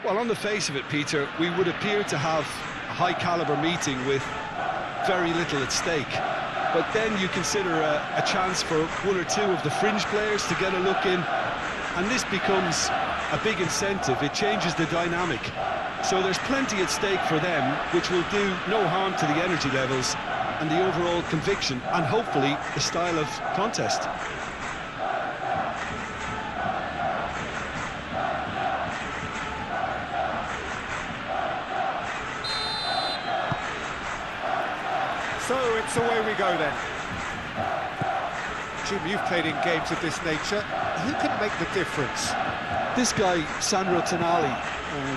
Well, on the face of it, Peter, we would appear to have a high-caliber meeting with very little at stake. But then you consider a chance for one or two of the fringe players to get a look in, and this becomes a big incentive. It changes the dynamic. So there's plenty at stake for them, which will do no harm to the energy levels and the overall conviction, and hopefully the style of contest. So it's away we go then. Jim, you've played in games of this nature. Who can make the difference? This guy, Sandro Tonali,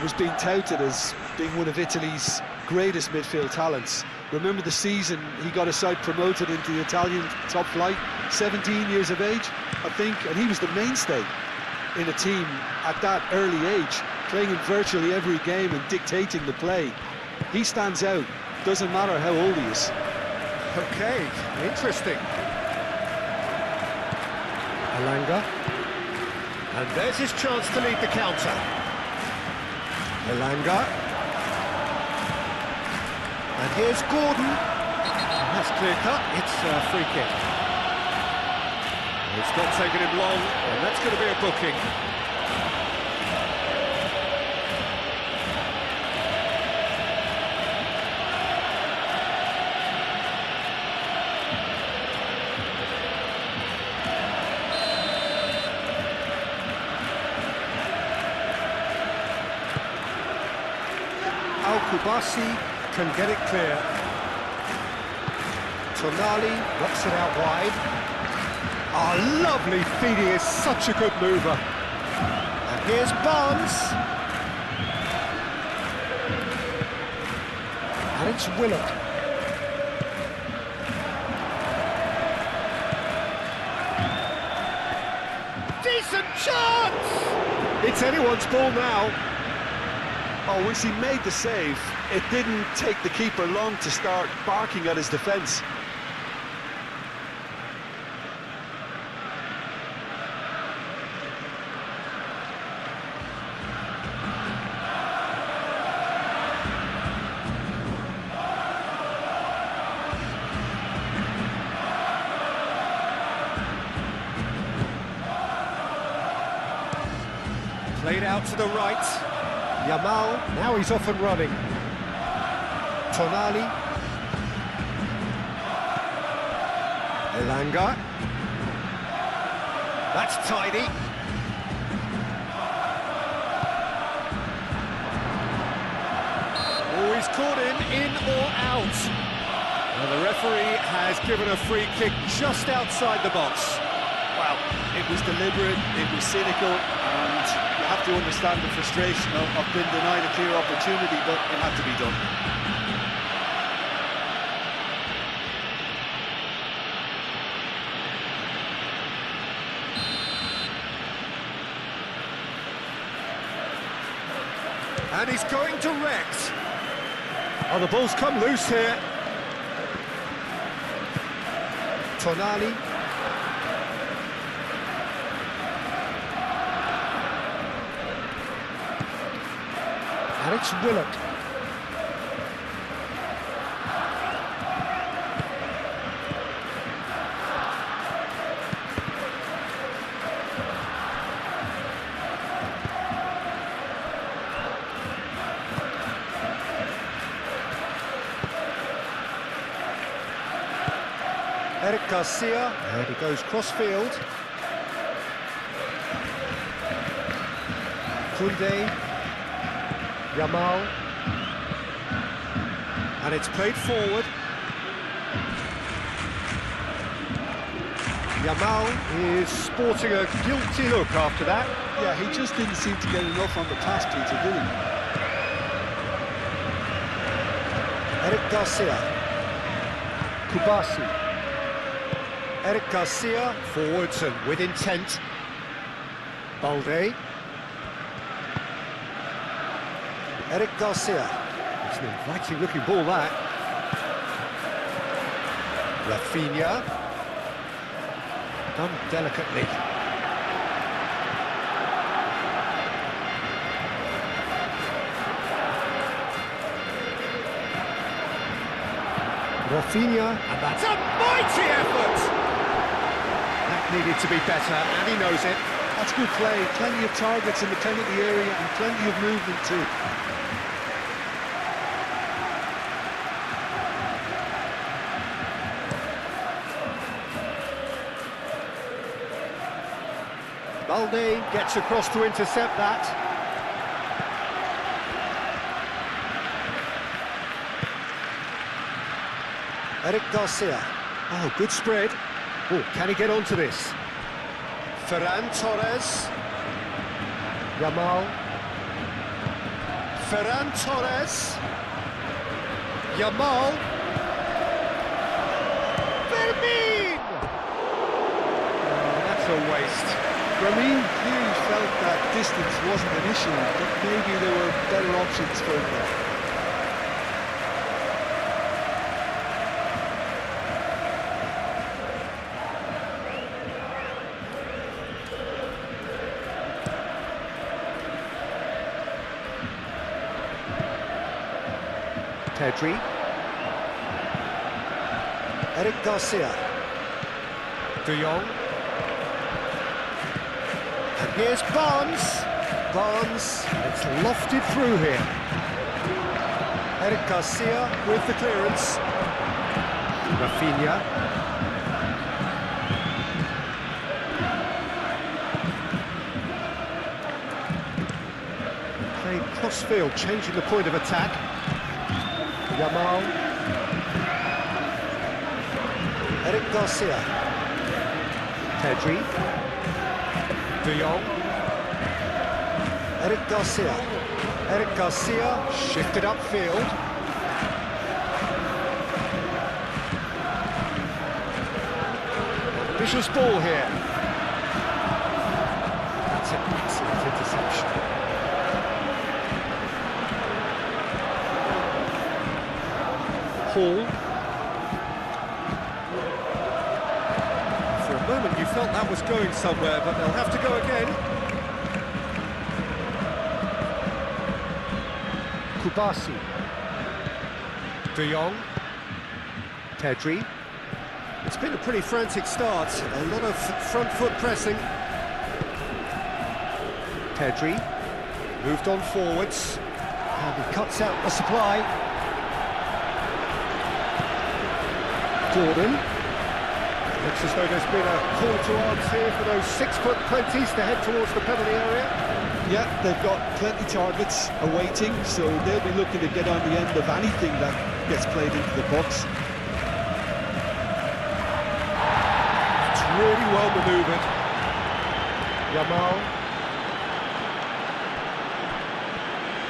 was being touted as being one of Italy's greatest midfield talents. Remember the season he got a side promoted into the Italian top flight, 17 years of age, I think, and he was the mainstay in a team at that early age, playing in virtually every game and dictating the play. He stands out, doesn't matter how old he is. Okay, interesting. Elanga. And there's his chance to lead the counter. Elanga. And here's Gordon. And that's clear cut. It's a free kick. It's not taken him long, and that's going to be a booking. Kubasi can get it clear. Tonali knocks it out wide. Oh, lovely feeding, is such a good mover. And here's Barnes. And it's Leagut. Decent chance! It's anyone's ball now. Oh, once he made the save, it didn't take the keeper long to start barking at his defence. Played out to the right. Yamal, now he's off and running. Tonali. Elanga. That's tidy. Oh, he's caught him in or out. And the referee has given a free kick just outside the box. Well, it was deliberate, it was cynical, and you have to understand the frustration of being denied a clear opportunity, but it had to be done. And he's going direct. Oh, the ball's come loose here. Tonali. And it's Leagut. Eric Garcia, and he goes cross-field. Koundé. Yamal, and it's played forward. Yamal is sporting a guilty look after that. Yeah, he just didn't seem to get enough on the pass, Peter, did he? Eric Garcia. Kubasi. Eric Garcia, forwards and with intent. Balde. Eric Garcia. It's an inviting looking ball, that. Rafinha. Done delicately. Rafinha, and that's a mighty effort! That needed to be better, and he knows it. That's good play, plenty of targets in the penalty area and plenty of movement too. Balde gets across to intercept that. Eric Garcia. Oh, good spread. Oh, can he get onto this? Ferran Torres. Yamal. Ferran Torres. Yamal. Fermin! Oh, that's a waste. Ramin clearly felt that distance wasn't an issue, but maybe there were better options for him there. Pedri. Eric Garcia. De Jong. And here's Barnes. Barnes, it's lofted through here. Eric Garcia with the clearance. Rafinha. Played cross-field, changing the point of attack. Yamal. Eric Garcia. Pedri. De Jong. Eric Garcia. Eric Garcia shifted upfield. Vicious ball here. That's an excellent interception. Hall. For a moment you felt that was going somewhere, but they'll have to go again. Kubasi. De Jong. Pedri. It's been a pretty frantic start, a lot of front foot pressing. Pedri. Moved on forwards. And he cuts out the supply. Jordan. Looks as though there's been a call to arms here for those 6-foot plenties to head towards the penalty area. Yeah, they've got plenty targets awaiting, so they'll be looking to get on the end of anything that gets played into the box. It's really well manoeuvred. Yamal.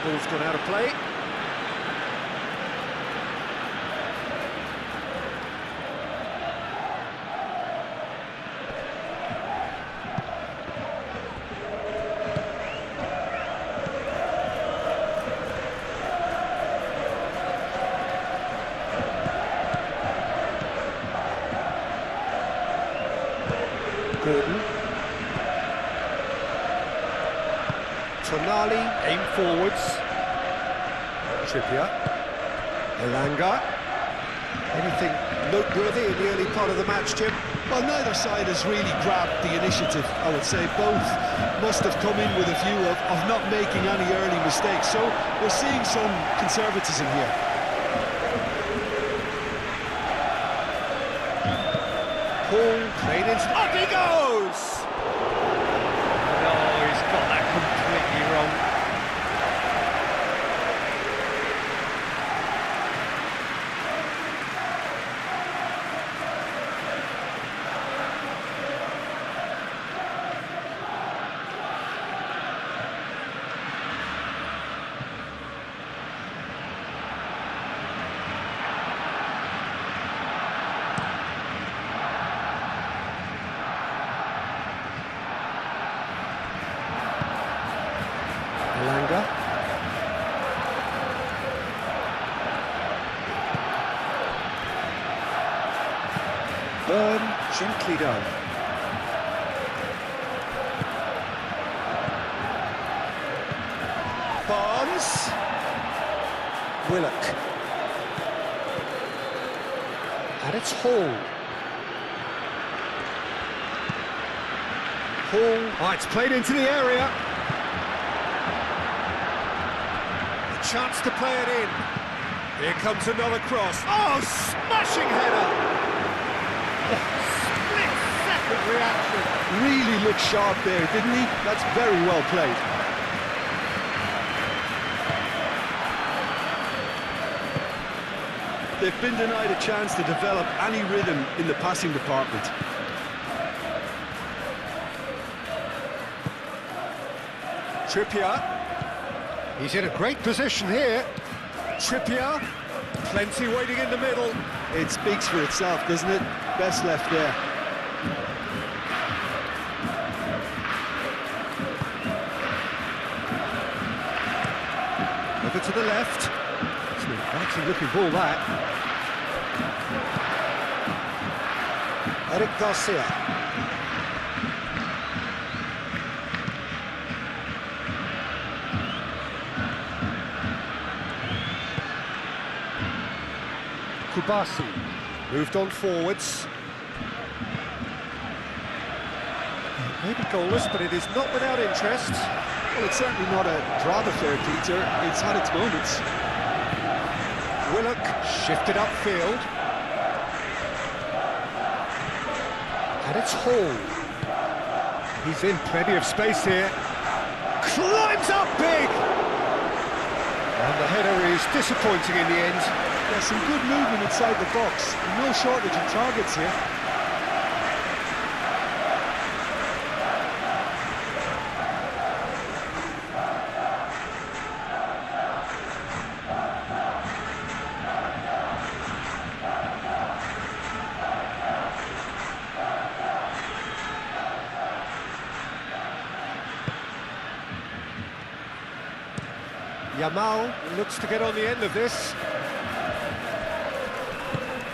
Ball's gone out of play. Gordon. Tonali, aim forwards. Trippier. Elanga. Anything noteworthy in the early part of the match, Jim? Well, neither side has really grabbed the initiative, I would say. Both must have come in with a view of not making any early mistakes, so we're seeing some conservatism here. Paul played in. Up he goes! Oh, he's got that completely wrong. Elanga. Burn, gently done. Barnes. Willock. And it's Hall. Hall, oh, it's played into the area. A chance to play it in. Here comes another cross. Oh, smashing header! Split-second reaction. Really looked sharp there, didn't he? That's very well played. They've been denied a chance to develop any rhythm in the passing department. Trippier. He's in a great position here. Trippier. Plenty waiting in the middle. It speaks for itself, doesn't it? Best left there. Over to the left. It's an exciting looking ball, that. Eric Garcia. Kubasi moved on forwards. Maybe goalless, but it is not without interest. Well, it's certainly not a drab affair, Peter. It's had its moments. Willock shifted upfield. And it's Hall. He's in plenty of space here. Climbs up big! And the header is disappointing in the end. There's some good movement inside the box. No shortage of targets here. Yamal looks to get on the end of this.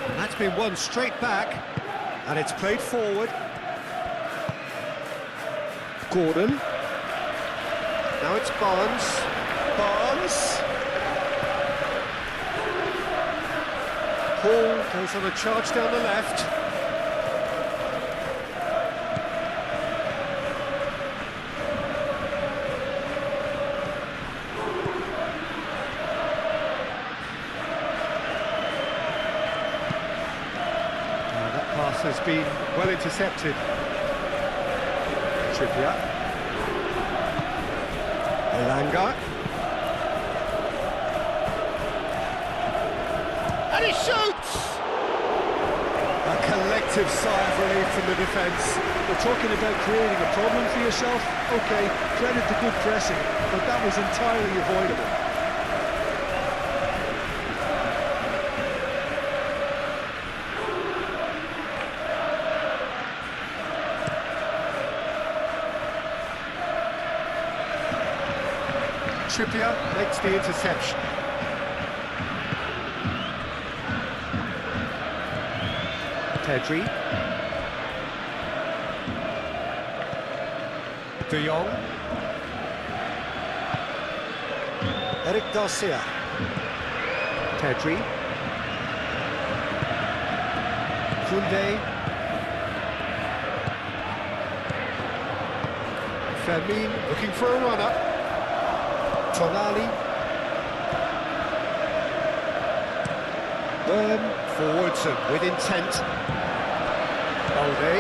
And that's been won straight back. And it's played forward. Gordon. Now it's Barnes. Barnes. Hall goes on a charge down the left. Has been well intercepted. Trippier. Elanga. And he shoots! A collective sigh of relief from the defence. We're talking about creating a problem for yourself. OK, credit to good pressing, but that was entirely avoidable. Trippier makes the interception. Pedri. De Jong. Eric Garcia. Pedri. Koundé. Fermin looking for a run-up. Tonali. Byrne forwards and with intent. Balde.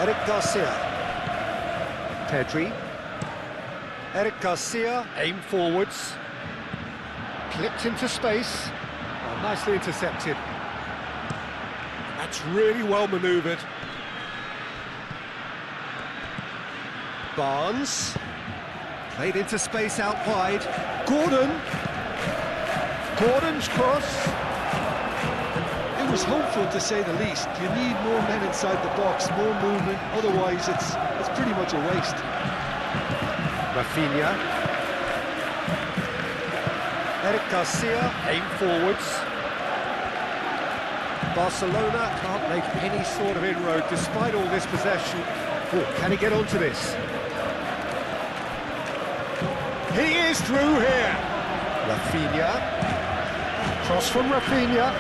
Eric Garcia. Pedri. Eric Garcia, aim forwards. Clipped into space. Oh, nicely intercepted. That's really well manoeuvred. Barnes, played into space out wide. Gordon, Gordon's cross. It was hopeful, to say the least. You need more men inside the box, more movement. Otherwise, it's pretty much a waste. Rafinha. Eric Garcia, aim forwards. Barcelona can't make any sort of inroad despite all this possession. Oh, can he get onto this? He is through here. Rafinha. Cross from Rafinha.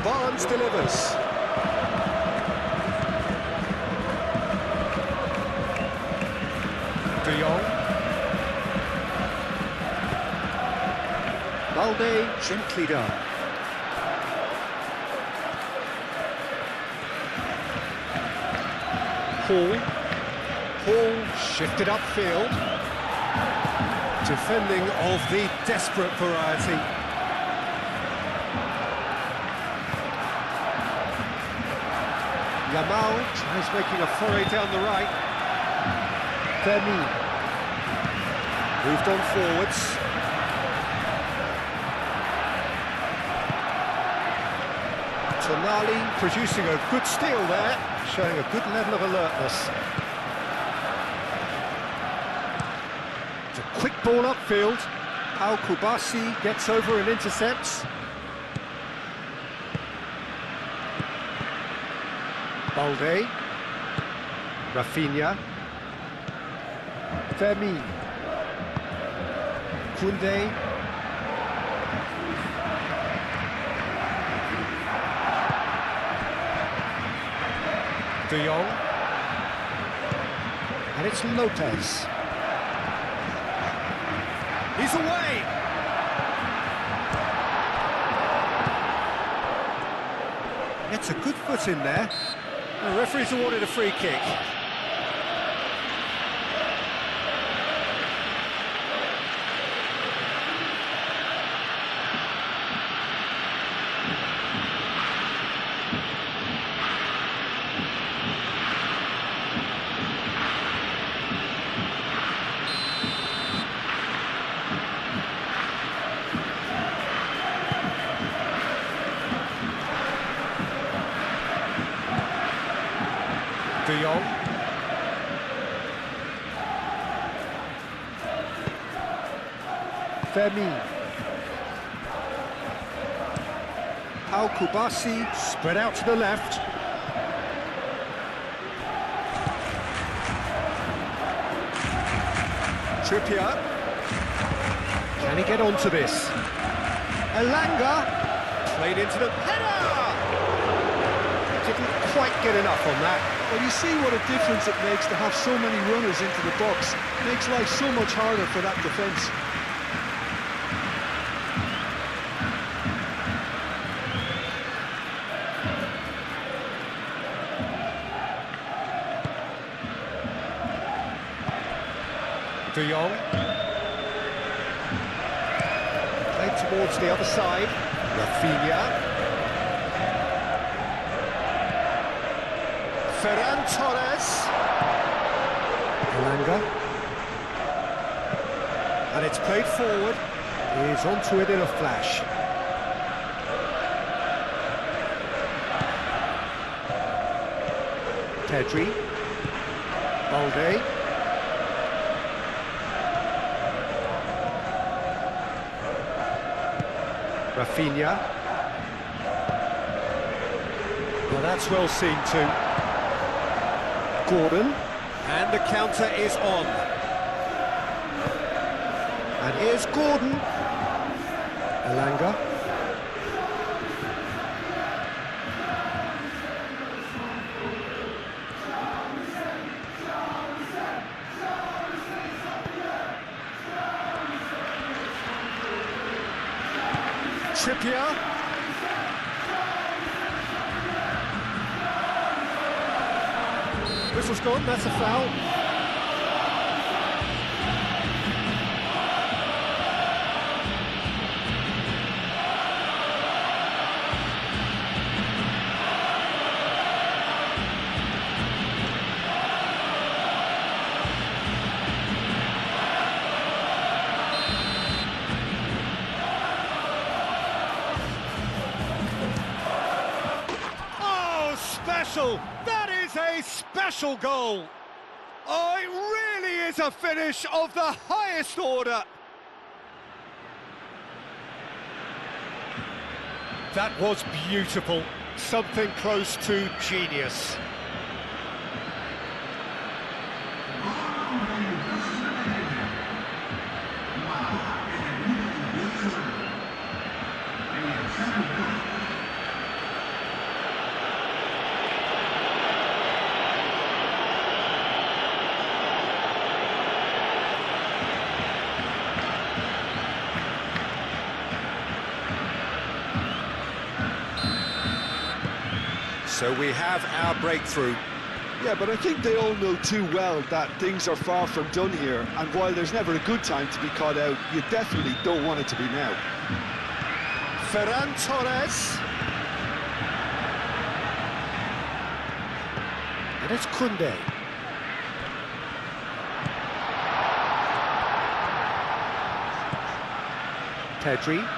Barnes delivers. De Jong. Balde gently done. Hall shifted upfield. Defending of the desperate variety. Yamal tries making a foray down the right. Demi moved on forwards. Tonali producing a good steal there, showing a good level of alertness. It's a quick ball upfield. Pau Kubasi gets over and intercepts. Balde, Rafinha, Fermin, Koundé, De Jong, and it's Lopez. He's away! Gets a good foot in there. The referee's awarded a free kick. De Jong. Fermin. Pau Kubasi spread out to the left. Trippier. Can he get onto this? Elanga played into the header! Didn't quite get enough on that. Well, you see what a difference it makes to have so many runners into the box. Makes life so much harder for that defence. De Jong. Played towards the other side. Rafinha. Ferran Torres. Elanga. And it's played forward. He's onto it in a flash. Pedri. Balde. Rafinha. Well, that's well seen too. Gordon, and the counter is on. And here's Gordon. Elanga. Trippier. Whistle's gone, that's a foul. Oh, special! That is a special goal! Oh, it really is a finish of the highest order. That was beautiful. Something close to genius. So we have our breakthrough. Yeah, but I think they all know too well that things are far from done here, and while there's never a good time to be caught out, you definitely don't want it to be now. Ferran Torres. And it's Koundé. Pedri.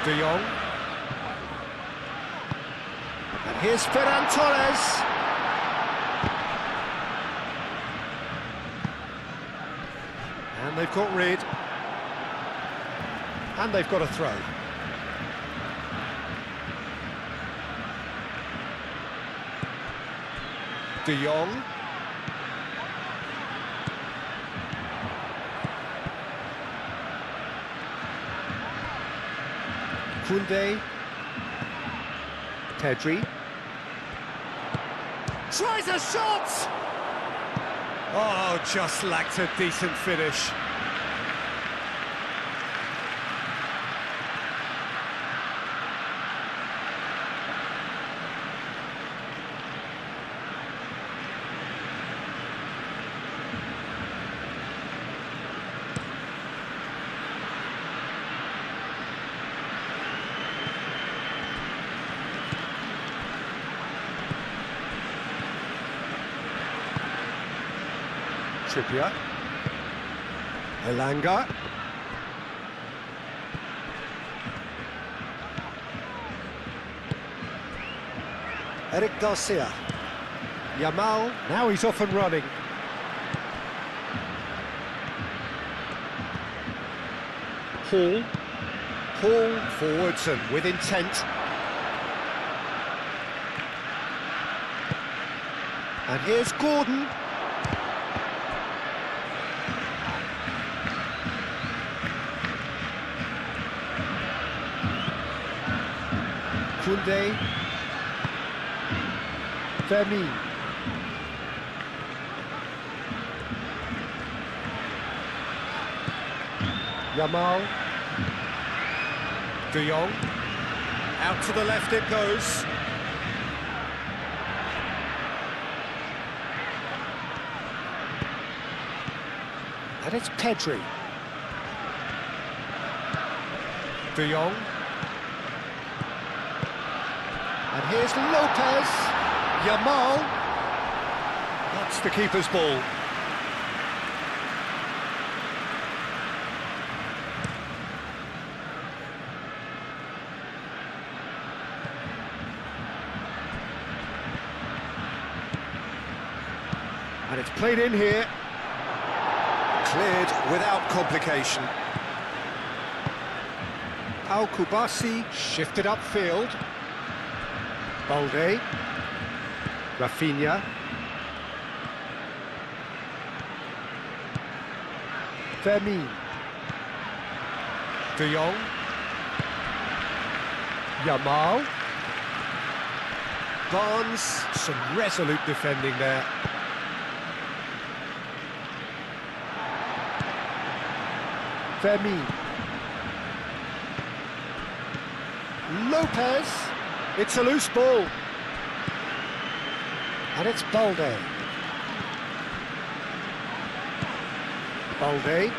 De Jong. And here's Ferran Torres. And they've got rid. And they've got a throw. De Jong. Koundé. Pedri. Tries a shot! Oh, just lacked a decent finish. Trippier. Elanga. Eric Garcia. Yamal. Now he's off and running. Hall. Hall forwards and with intent. And here's Gordon. Koundé. Fermin. Yamal. De Jong. Out to the left it goes. And it's Pedri. De Jong. And here's Lopez. Yamal. That's the keeper's ball. And it's played in here. Cleared without complication. Al-Kubasi shifted upfield. Balde. Rafinha. Fermin. De Jong. Yamal. Barnes. Some resolute defending there. Fermin. Lopez. It's a loose ball. And it's Balde. Balde.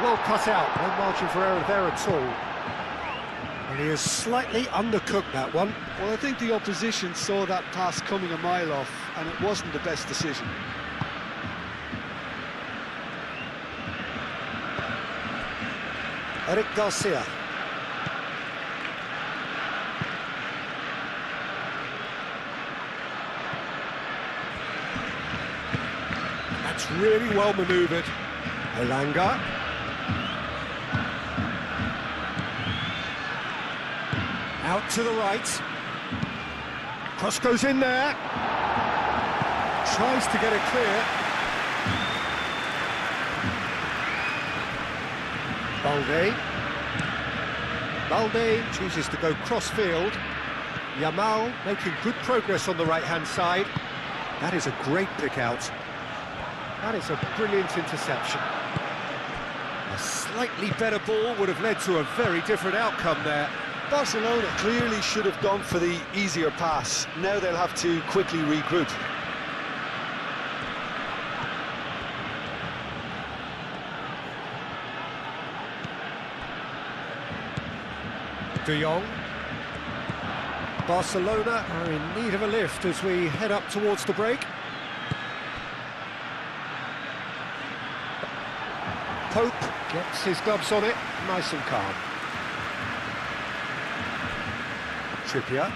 Well cut out, no margin for error there at all. And he has slightly undercooked that one. Well, I think the opposition saw that pass coming a mile off, and it wasn't the best decision. Eric Garcia. That's really well manoeuvred. Elanga. Out to the right. Cross goes in there. Tries to get it clear. Balde chooses to go cross-field. Yamal making good progress on the right-hand side. That is a great pick-out. That is a brilliant interception. A slightly better ball would have led to a very different outcome there. Barcelona clearly should have gone for the easier pass. Now they'll have to quickly regroup. De Jong. Barcelona are in need of a lift as we head up towards the break. Pope gets his gloves on it, nice and calm. Trippier.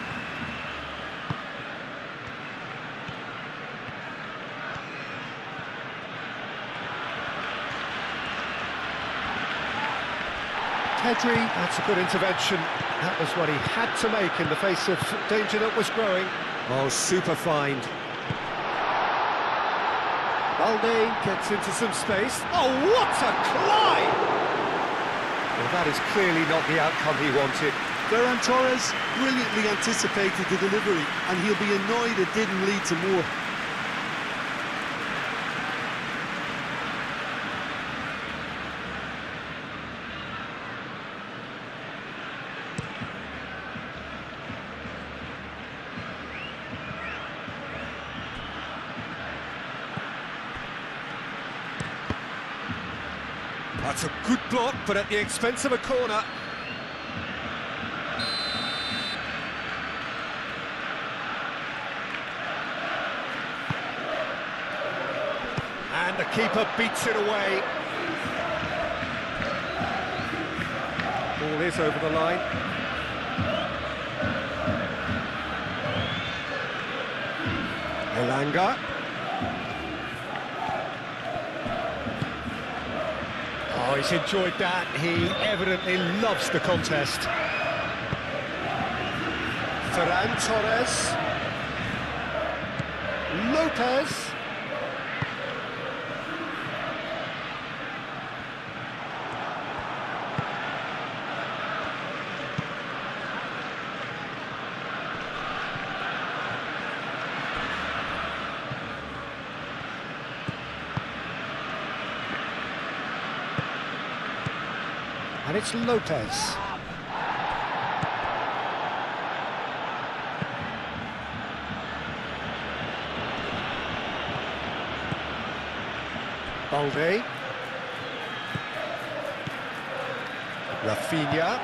Pedri, that's a good intervention. That was what he had to make in the face of danger that was growing. Oh, super find. Balde gets into some space. Oh, what a climb! Well, that is clearly not the outcome he wanted. Ferran Torres brilliantly anticipated the delivery, and he'll be annoyed it didn't lead to more. That's a good block, but at the expense of a corner. And the keeper beats it away. Ball is over the line. Elanga. Oh, he's enjoyed that. He evidently loves the contest. Ferran Torres. Lopez. And it's Lopez. Balde. Rafinha.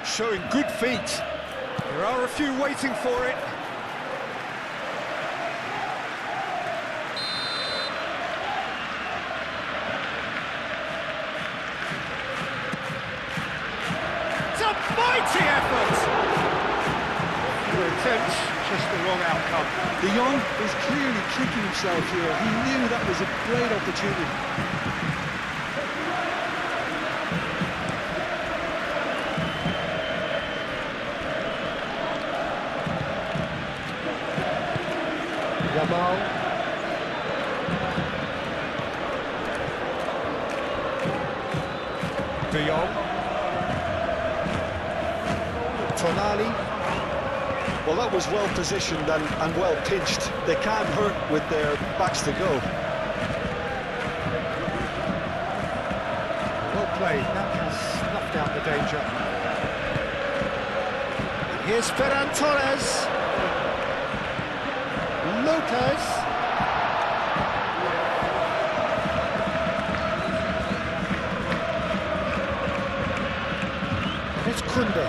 Showing good feet. There are a few waiting for it. Mighty effort! Good attempt, just the wrong outcome. De Jong is clearly kicking himself here. He knew that was a great opportunity. Yamal. De Jong. Tonali. Well, that was well positioned and well pinched. They can't hurt with their backs to go. Well played, that has snuffed out the danger. And here's Ferran Torres. Lopez. And it's Kunde.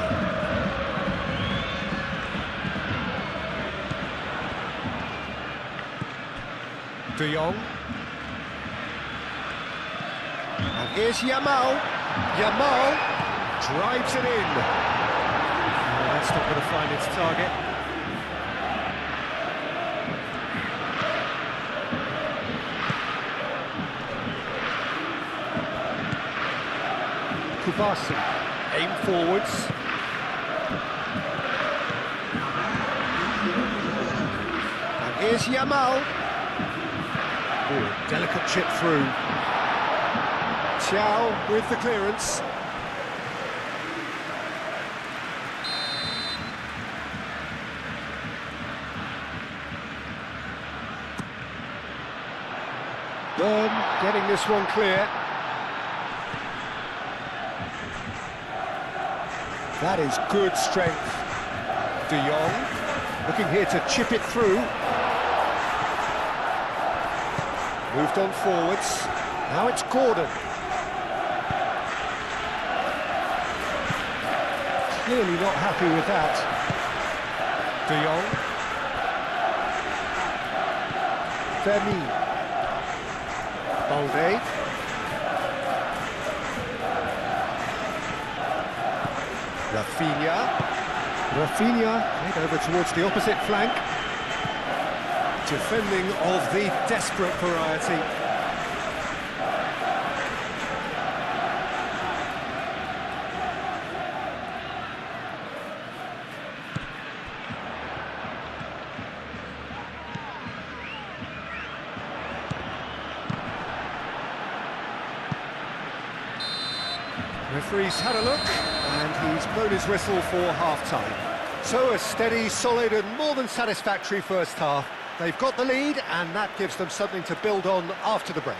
De Jong. And here's Yamal. Yamal drives it in. Oh, that's not going to find its target. Kubasi, aim forwards. And here's Yamal. Oh, delicate chip through. Xiao with the clearance. Burn getting this one clear. That is good strength. De Jong looking here to chip it through. Moved on forwards. Now it's Gordon. Clearly not happy with that. De Jong. Vermeer. Balde. Rafinha played over towards the opposite flank. Defending of the desperate variety. Referee's had a look, and he's blown his whistle for half-time. So a steady, solid and more than satisfactory first half. They've got the lead, and that gives them something to build on after the break.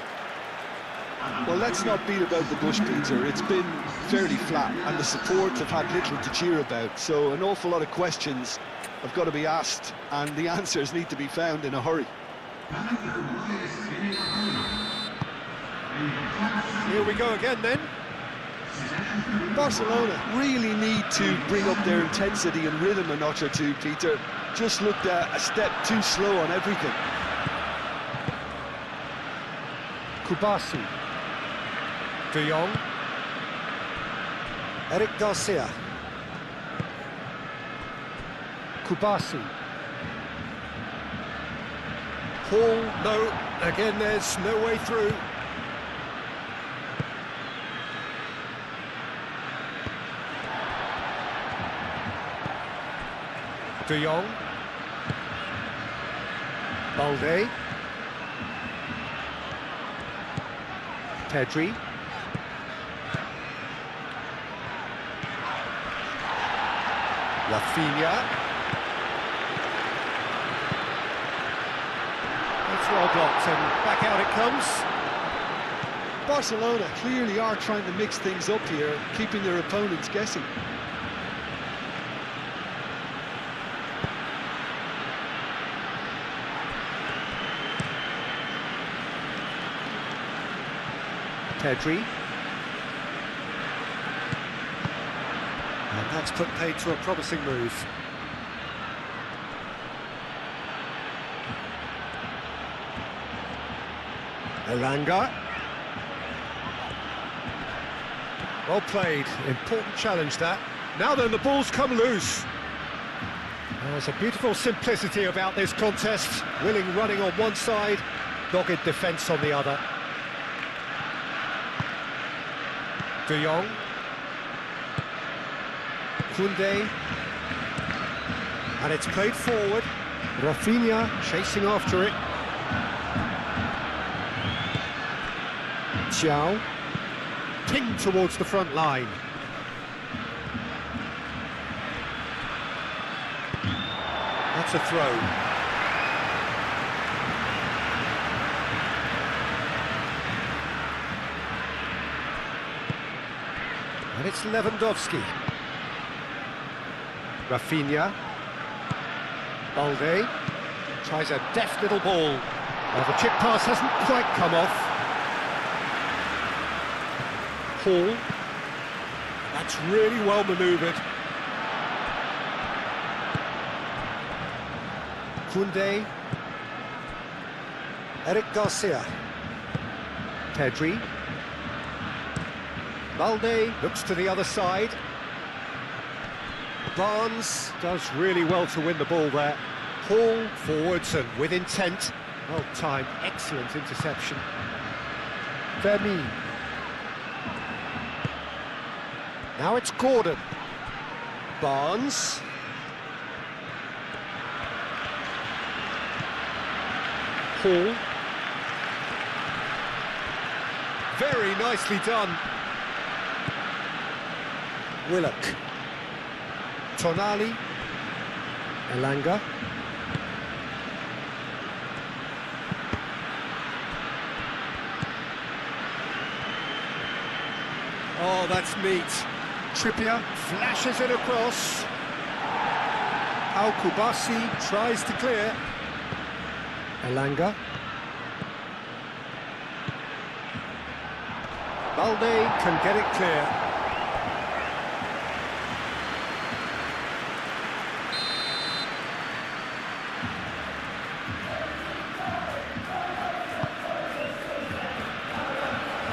Well, let's not beat about the bush, Peter. It's been fairly flat, and the support have had little to cheer about. So an awful lot of questions have got to be asked, and the answers need to be found in a hurry. Here we go again then. Barcelona really need to bring up their intensity and rhythm a notch or two, Peter. Just looked a step too slow on everything. Kubasi. De Jong. Eric Garcia. Kubasi. Paul, no, again there's no way through. De Jong. Balde. Pedri. Rafinha. It's well blocked and back out it comes. Barcelona clearly are trying to mix things up here, keeping their opponents guessing. Pedri. And that's put paid to a promising move. Elanga. Well played, important challenge that. Now then, the ball's come loose. There's a beautiful simplicity about this contest. Willing running on one side, dogged defence on the other. De Jong. Koundé. And it's played forward. Rafinha chasing after it. Xiao. Pinged towards the front line. That's a throw. And it's Lewandowski. Rafinha. Balde. Tries a deft little ball. Well, the chip pass hasn't quite come off. Paul. That's really well manoeuvred. Koundé. Eric Garcia. Pedri. Balde looks to the other side. Barnes does really well to win the ball there. Hall forwards and with intent. Well timed, excellent interception. Vermi. Now it's Gordon. Barnes. Hall. Very nicely done. Willock. Tonali. Elanga. Oh, that's neat. Trippier flashes it across. Al-Kubasi tries to clear. Elanga. Balde can get it clear.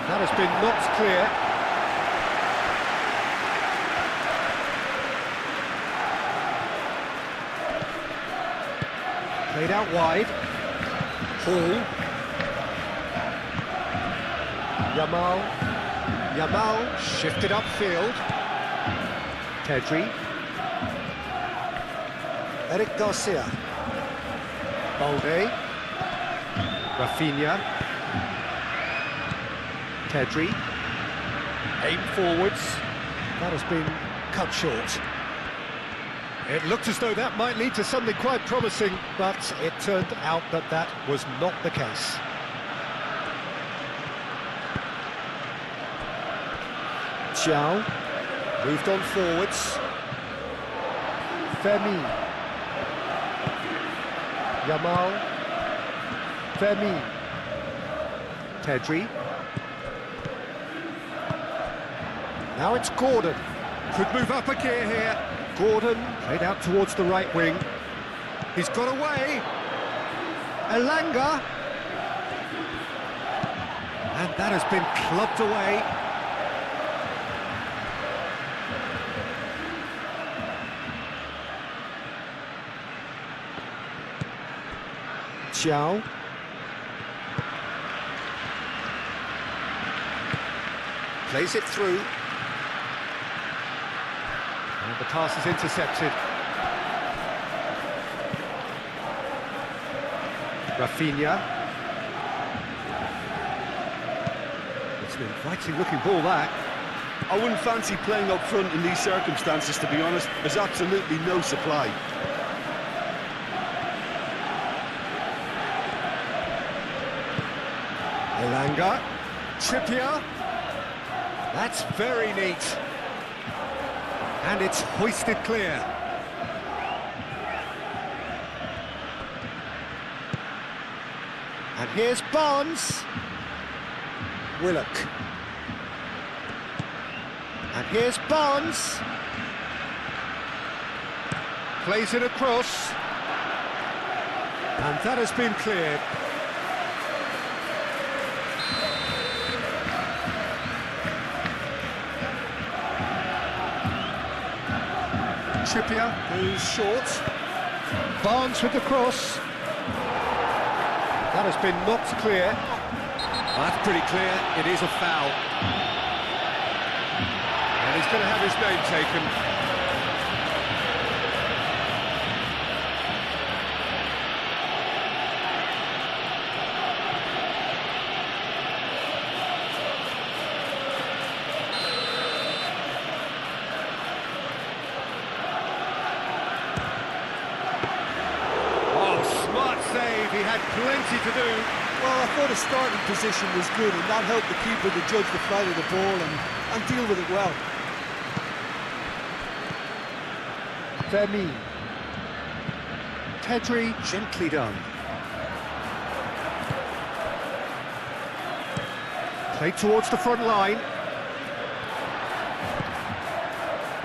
That has been knocked clear. Played out wide. Hall. Yamal shifted upfield. Pedri. Eric Garcia. Balde. Rafinha. Pedri. Aim forwards. That has been cut short. It looked as though that might lead to something quite promising, but it turned out that that was not the case. Xiao moved on forwards. Femi. Yamal. Femi. Pedri. Now it's Gordon. Could move up a gear here. Gordon played out towards the right wing. He's got away. Elanga. And that has been clubbed away. Xiao. Plays it through. And the pass is intercepted. Rafinha. It's an inviting looking ball, that. I wouldn't fancy playing up front in these circumstances, to be honest. There's absolutely no supply. Elanga. Trippier. That's very neat. And it's hoisted clear. And here's Barnes. Willock. And here's Barnes. Plays it across. And that has been cleared. Trippier goes short. Barnes with the cross. That has been knocked clear. That's pretty clear. It is a foul. And he's going to have his name taken. Save, he had plenty to do. Well, I thought his starting position was good, and that helped the keeper to judge the flight of the ball and deal with it well. Vermi. Pedri, gently done. Played towards the front line.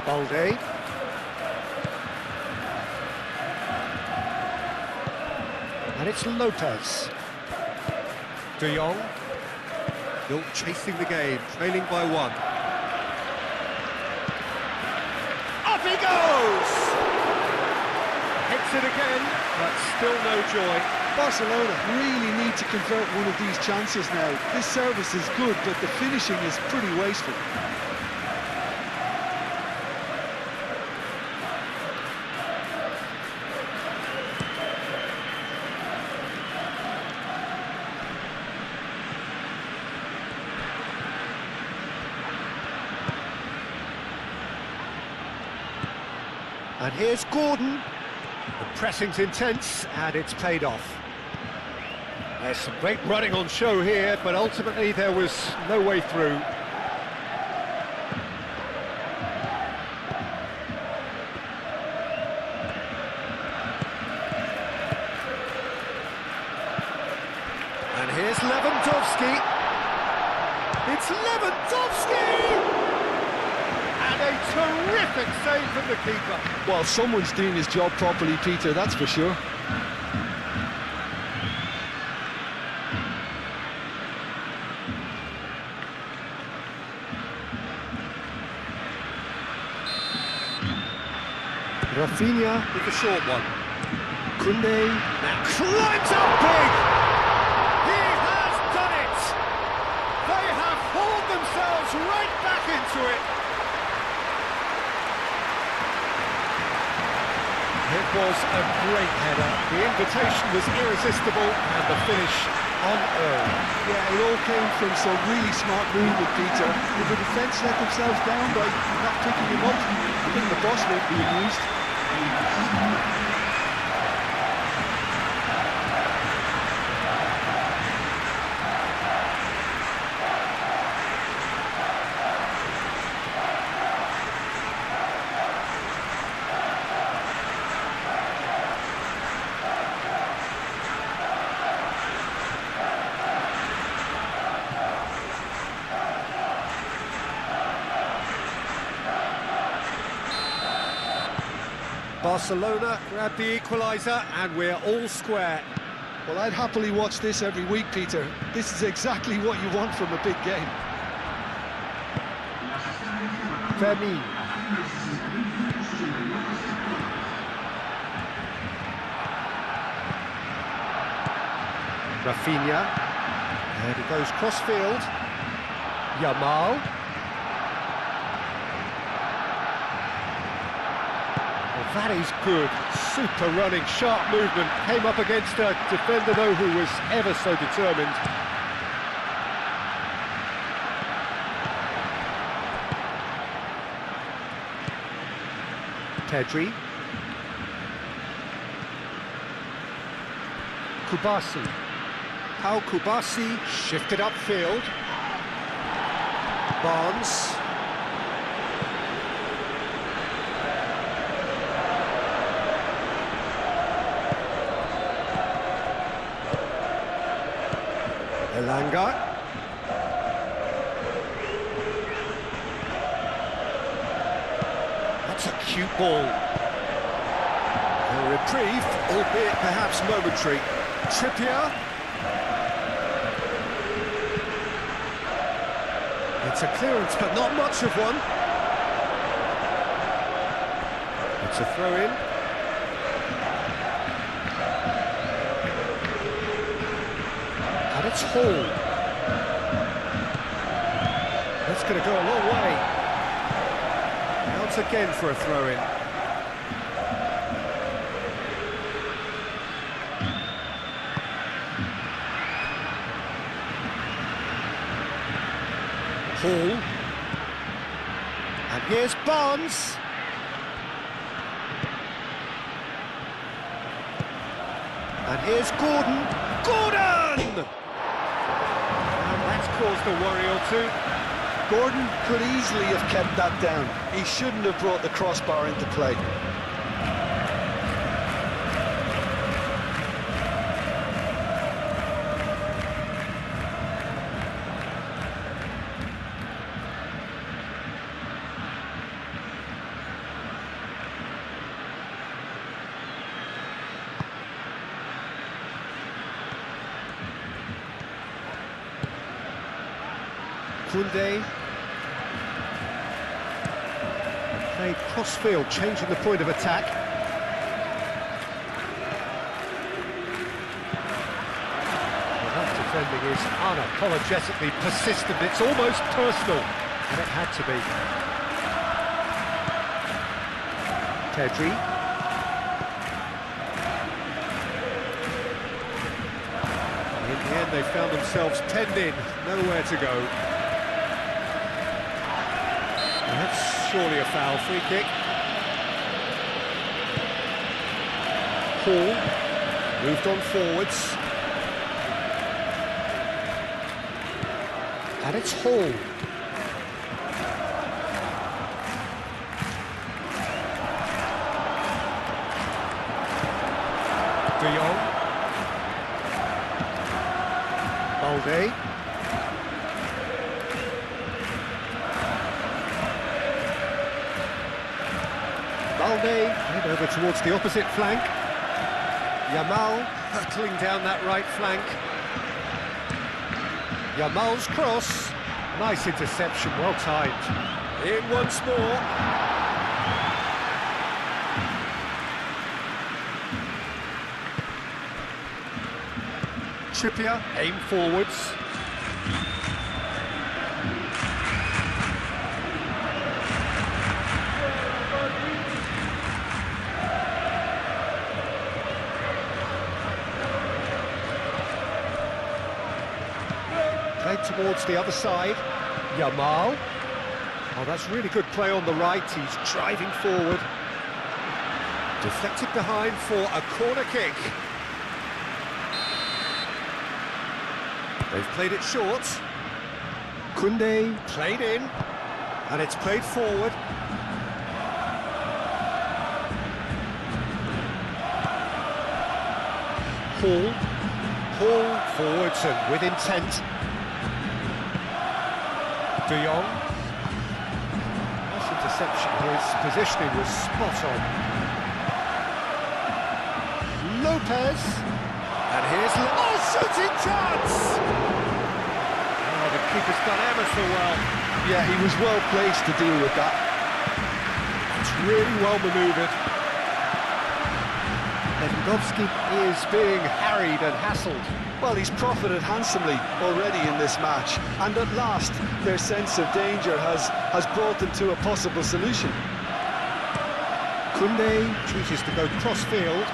Balde. And it's Lopez. De Jong. Still chasing the game, trailing by one. Up he goes! Hits it again, but still no joy. Barcelona really need to convert one of these chances now. This service is good, but the finishing is pretty wasteful. And here's Gordon. The pressing's intense, and it's paid off. There's some great running on show here, but ultimately there was no way through. And here's Lewandowski. It's Lewandowski! And a terrific save from the keeper. Well, someone's doing his job properly, Peter, that's for sure. Rafinha with the short one. Koundé now climbs up big! He has done it! They have hauled themselves right back into it! It was a great header. The invitation was irresistible and the finish unearned. Yeah, it all came from some really smart movement, Peter. If the defence let themselves down by not picking him up, I think the boss won't be amused. Barcelona grab the equaliser and we're all square. Well, I'd happily watch this every week, Peter. This is exactly what you want from a big game. Femi. Rafinha. And it goes cross-field. Yamal. That is good, super running, sharp movement, came up against a defender though who was ever so determined. Pedri. Kubasi. Pau Kubasi shifted upfield. Barnes. Leagut. That's a cute ball. A reprieve, albeit perhaps momentary. Trippier. It's a clearance, but not much of one. It's a throw-in. It's Hall. That's going to go a long way. Once again for a throw-in. Hall. And here's Barnes. And here's Gordon. Gordon! Caused a worry or two. Gordon could easily have kept that down. He shouldn't have brought the crossbar into play. Koundé. Played cross-field, changing the point of attack. Well, that defending is unapologetically persistent. It's almost personal, and it had to be. Pedri. In the end, they found themselves penned in, nowhere to go. And that's surely a foul. Free kick. Hall moved on forwards. And it's Hall. De Jong. Balde. Balde, head over towards the opposite flank. Yamal hurtling down that right flank. Yamal's cross. Nice interception, well timed. In once more. Trippier, aim forwards. Played towards the other side. Yamal. Oh, that's really good play on the right. He's driving forward. Deflected behind for a corner kick. They've played it short. Koundé played in, and it's played forward. Hall forwards and with intent. De Jong. Nice interception. His positioning was spot on. Lopez. And here's... Oh, shooting chance! Oh, the keeper's done ever so well. Yeah, he was well placed to deal with that. It's really well manoeuvred. Lewandowski is being harried and hassled. Well, he's profited handsomely already in this match, and at last their sense of danger has brought them to a possible solution. Koundé chooses to go cross-field.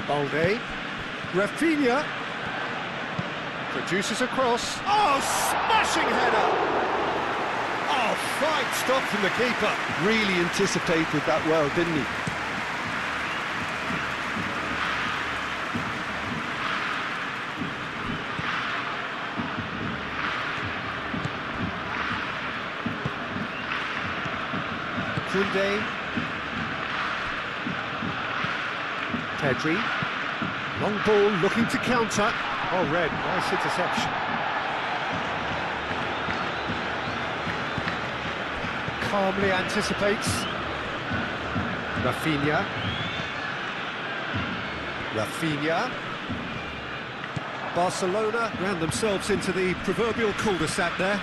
Balde. Rafinha produces a cross. Oh, smashing header! Oh, fine stop from the keeper. Really anticipated that well, didn't he? Koundé. Pedri. Long ball looking to counter. Oh, red. Nice interception. Calmly anticipates. Rafinha. Barcelona ran themselves into the proverbial cul-de-sac there.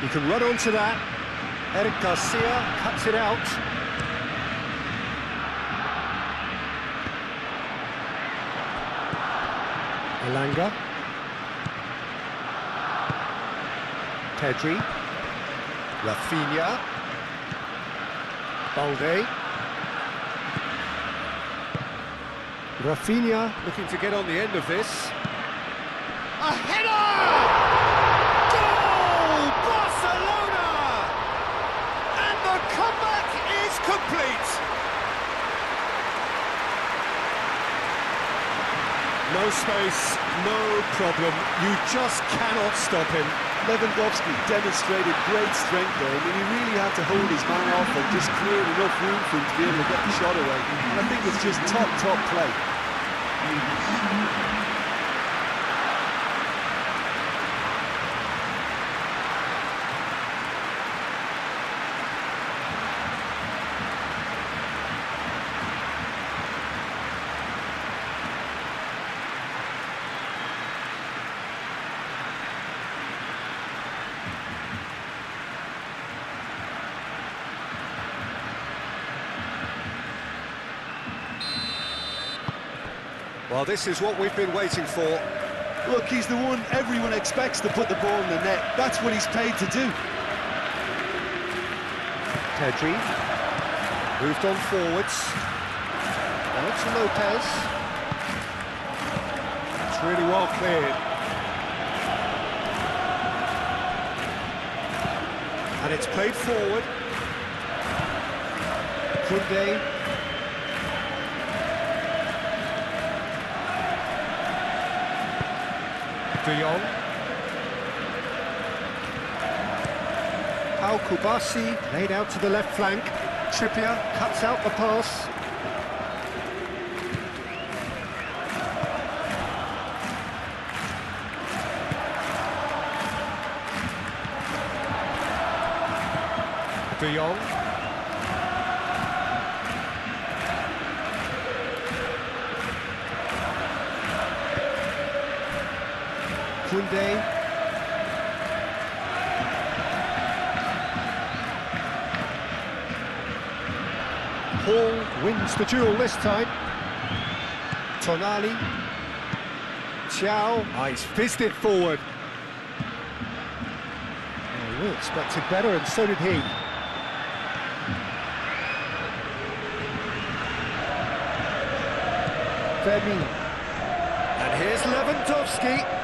You can run onto that. Eric Garcia cuts it out. Elanga. Pedri. Rafinha. Balde. Rafinha looking to get on the end of this. A header! Goal! Barcelona! And the comeback is complete! No space, no problem. You just cannot stop him. Lewandowski demonstrated great strength there. I mean, he really had to hold his man off and just cleared enough room for him to be able to get the shot away. I think it's just top play. Well, this is what we've been waiting for. Look, he's the one everyone expects to put the ball in the net. That's what he's paid to do. Pedri moved on forwards. Now to Lopez. It's really well cleared. And it's played forward. Koundé. De Jong. Al Kubasi laid out to the left flank. Trippier cuts out the pass. De Jong. Koundé. Hall wins the duel this time. Tonali. Chow. He's fizzed it forward. Oh, we expected better, and so did he. Demi. And here's Lewandowski.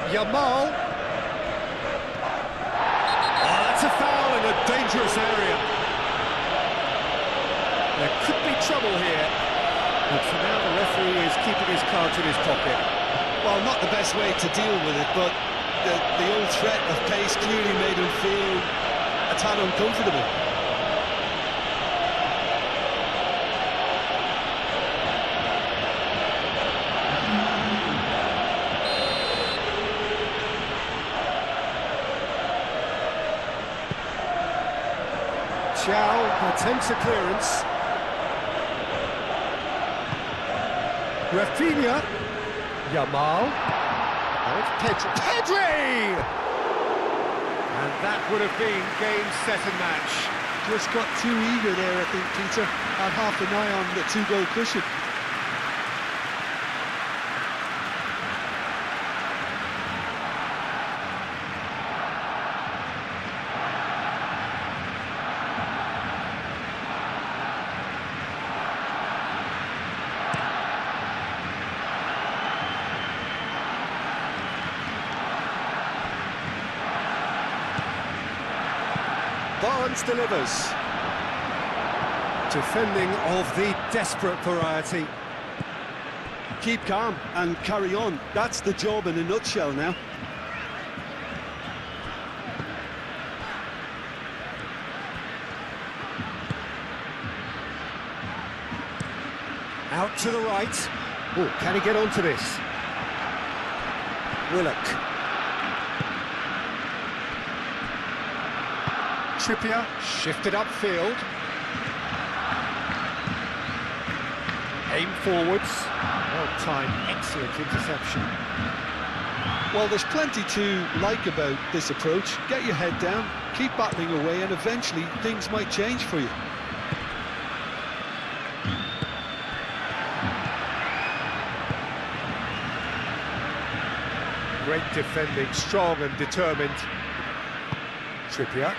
Yamal. Oh, that's a foul in a dangerous area. There could be trouble here. But for now, the referee is keeping his cards in his pocket. Well, not the best way to deal with it, but the old threat of pace clearly made him feel a tad uncomfortable. Chow attempts a clearance. Rafinha. Yamal. Oh, it's Pedri. Pedri! And that would have been game, set and match. Just got too eager there, I think, Peter. Had half an eye on the two-goal cushion. Barnes delivers. Defending of the desperate variety. Keep calm and carry on. That's the job in a nutshell now. Out to the right. Oh, can he get onto this? Willock. Trippier shifted upfield. Aim forwards. Well timed, excellent interception. Well, there's plenty to like about this approach. Get your head down, keep battling away, and eventually things might change for you. Great defending, strong and determined. Trippier.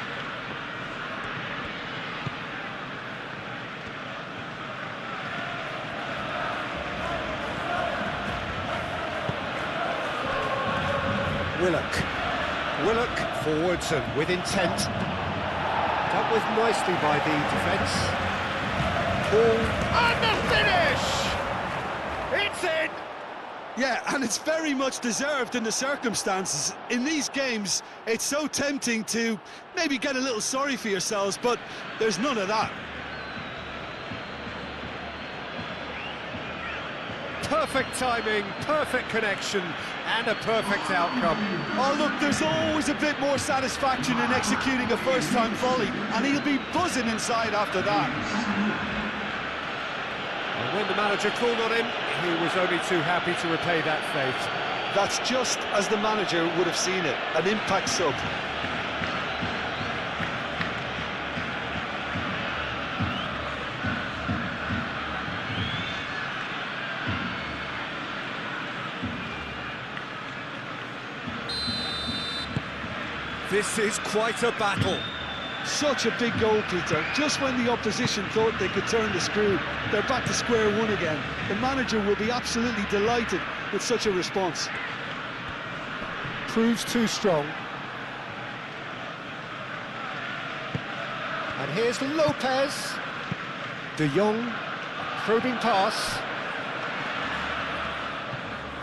Willock forwards and with intent. Dealt with nicely by the defence. Paul, and the finish! It's in! Yeah, and it's very much deserved in the circumstances. In these games, it's so tempting to maybe get a little sorry for yourselves, but there's none of that. Perfect timing, perfect connection, and a perfect outcome. Oh, look, there's always a bit more satisfaction in executing a first-time volley, and he'll be buzzing inside after that. And when the manager called on him, he was only too happy to repay that fate. That's just as the manager would have seen it, an impact sub. This is quite a battle. Such a big goal, Peter. Just when the opposition thought they could turn the screw, they're back to square one again. The manager will be absolutely delighted with such a response. Proves too strong. And here's Lopez. De Jong, probing pass.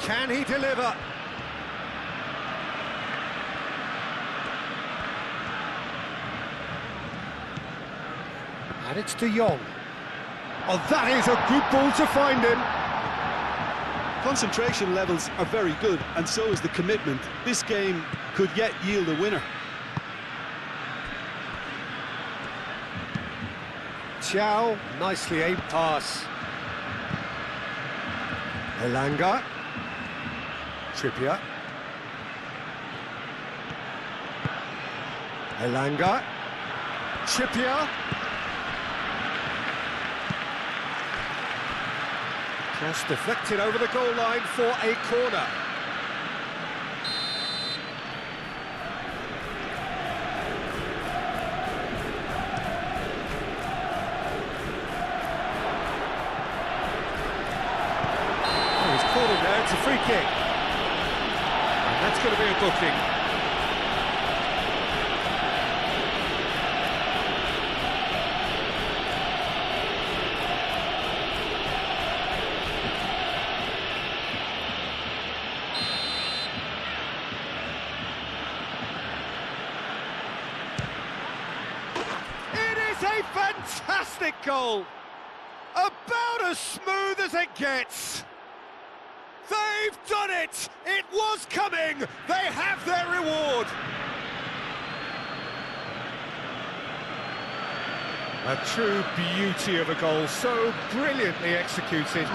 Can he deliver? And it's De Jong. Oh, that is a good ball to find him. Concentration levels are very good, and so is the commitment. This game could yet yield a winner. Chow, nicely aimed pass. Elanga. Trippier. Elanga. Trippier. Cross deflected over the goal line for a corner. Oh, he's caught him there, it's a free kick. And that's going to be a booking. A fantastic goal! About as smooth as it gets! They've done it! It was coming! They have their reward! A true beauty of a goal, so brilliantly executed.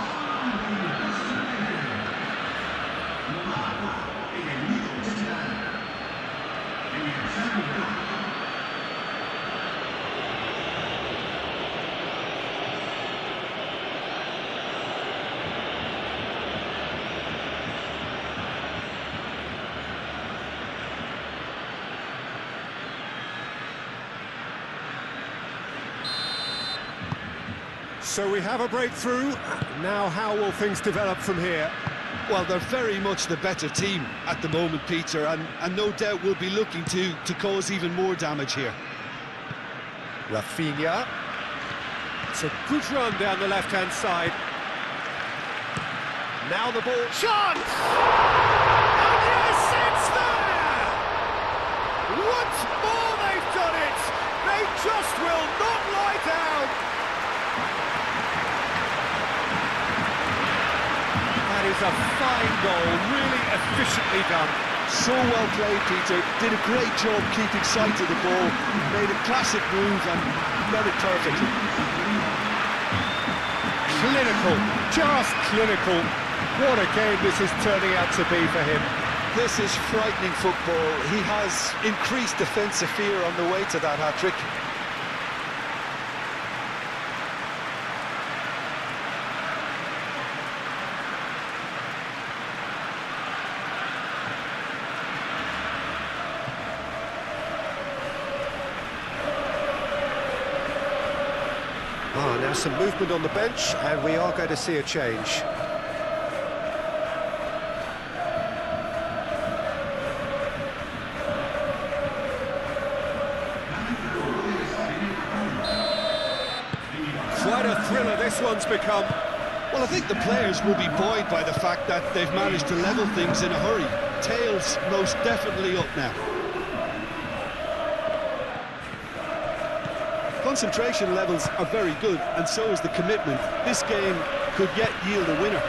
So we have a breakthrough. Now how will things develop from here? Well, they're very much the better team at the moment, Peter, and no doubt will be looking to cause even more damage here. Rafinha. It's a good run down the left-hand side. Now the ball. Chance! And yes, it's there! Once more they've done it! They just will not lie down! That is a fine goal, really efficiently done. So well played, Peter. Did a great job keeping sight of the ball. Made a classic move and got it perfectly. Clinical, just clinical. What a game this is turning out to be for him. This is frightening football. He has increased defensive fear on the way to that hat-trick. Now some movement on the bench, and we are going to see a change. Quite a thriller this one's become. Well, I think the players will be buoyed by the fact that they've managed to level things in a hurry. Tails most definitely up now. Concentration levels are very good, and so is the commitment. This game could yet yield a winner.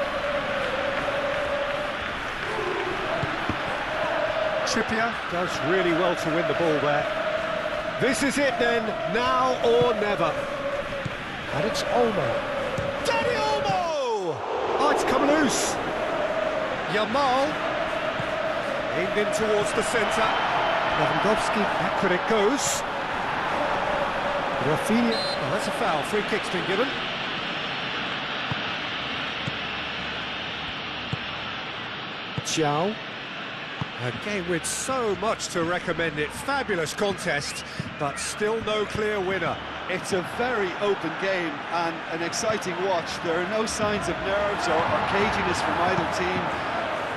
Trippier does really well to win the ball there. This is it then, now or never. And it's Olmo. Danny Olmo! Oh, it's come loose. Yamal. Aimed in towards the centre. Lewandowski, back when it goes. Rafinha, oh, that's a foul, free kick's been given. Chow, A game with so much to recommend it. Fabulous contest, but still no clear winner. It's a very open game and an exciting watch. There are no signs of nerves or caginess from either team.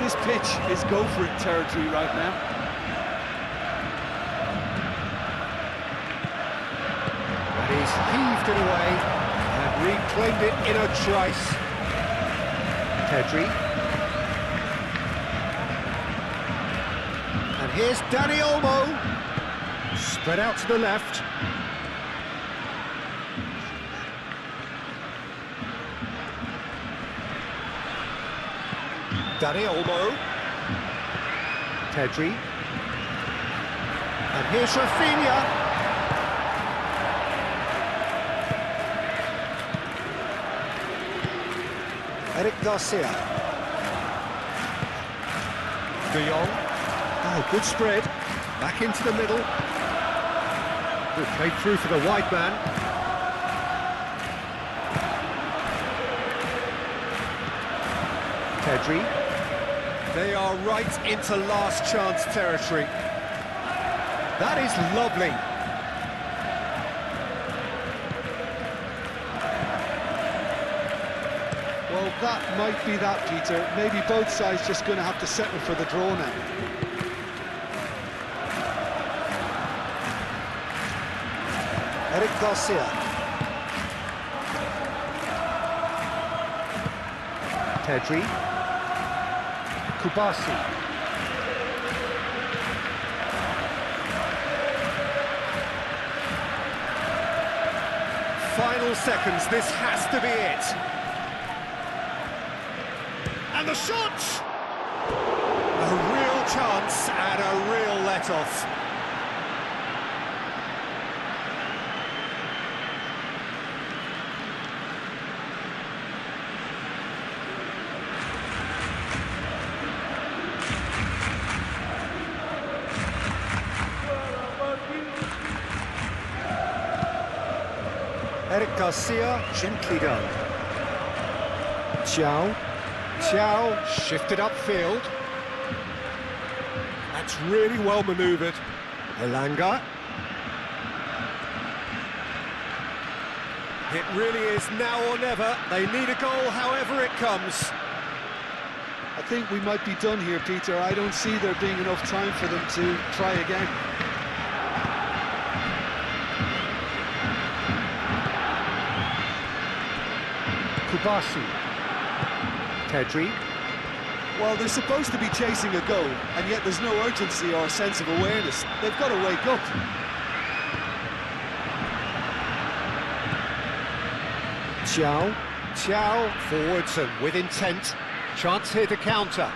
This pitch is go-for-it territory right now. And he's heaved it away and reclaimed it in a trice. Pedri. And here's Dani Olmo. Spread out to the left. Dani Olmo. Pedri. And here's Rafinha. Eric Garcia. De Jong. Oh, good spread. Back into the middle. Good played through for the wide man. Pedri. They are right into last chance territory. That is lovely. Well, that might be that, Peter. Maybe both sides just going to have to settle for the draw now. Eric Garcia. Pedri. Kubasi. Final seconds, this has to be it. And the shot! A real chance and a real let-off. Eric Garcia, gently done. Thiaw shifted upfield. That's really well manoeuvred. Elanga. It really is now or never. They need a goal however it comes. I think we might be done here, Peter. I don't see there being enough time for them to try again. Kubasi. Pedri. Well, they're supposed to be chasing a goal, and yet there's no urgency or sense of awareness. They've got to wake up. Thiaw forwards and with intent. Chance here to counter.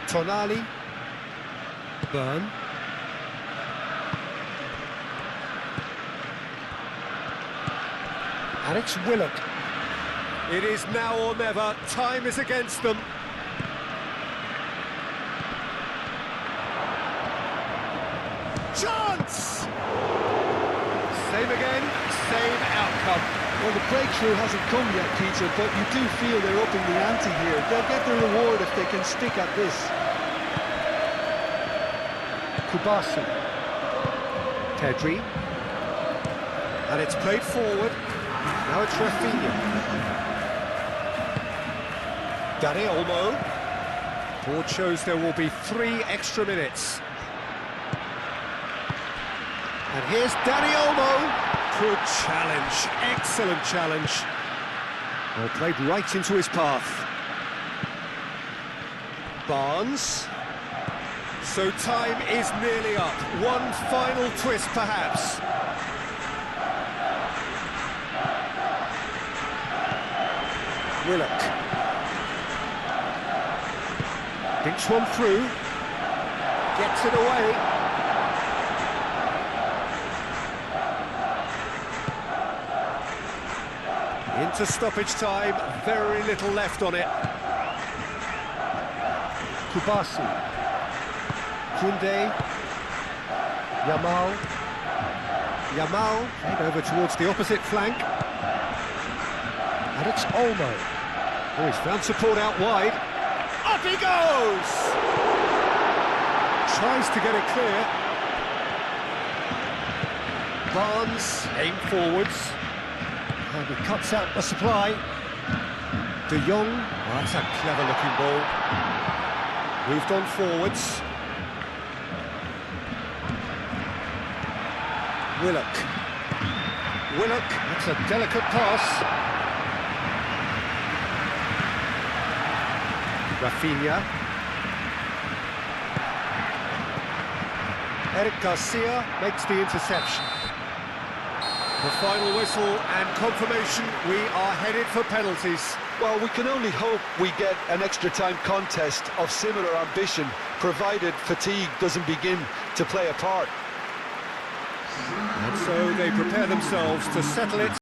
Tonali. Burn. And it's Leagut. It is now or never. Time is against them. Chance! Same again, same outcome. Well, the breakthrough hasn't come yet, Peter, but you do feel they're upping the ante here. They'll get their reward if they can stick at this. Kubasi. Pedri. And it's played forward. Now it's Rafinha. Dani Olmo. Board shows there will be 3 extra minutes. And here's Dani Olmo. Good challenge, excellent challenge. Well, played right into his path. Barnes. So time is nearly up. One final twist, perhaps. Leagut. Dinks one through. Gets it away. Into stoppage time, very little left on it. Kubasi. Koundé. Yamal, played over towards the opposite flank. And it's Olmo. Oh, he's found support out wide. Up he goes! tries to get it clear. Barnes, aim forwards. And he cuts out the supply. De Jong, oh, that's a clever-looking ball. Moved on forwards. Willock. Willock, that's a delicate pass. Rafinha. Eric Garcia makes the interception. The final whistle and confirmation, we are headed for penalties. Well, we can only hope we get an extra-time contest of similar ambition, provided fatigue doesn't begin to play a part. And so they prepare themselves to settle it.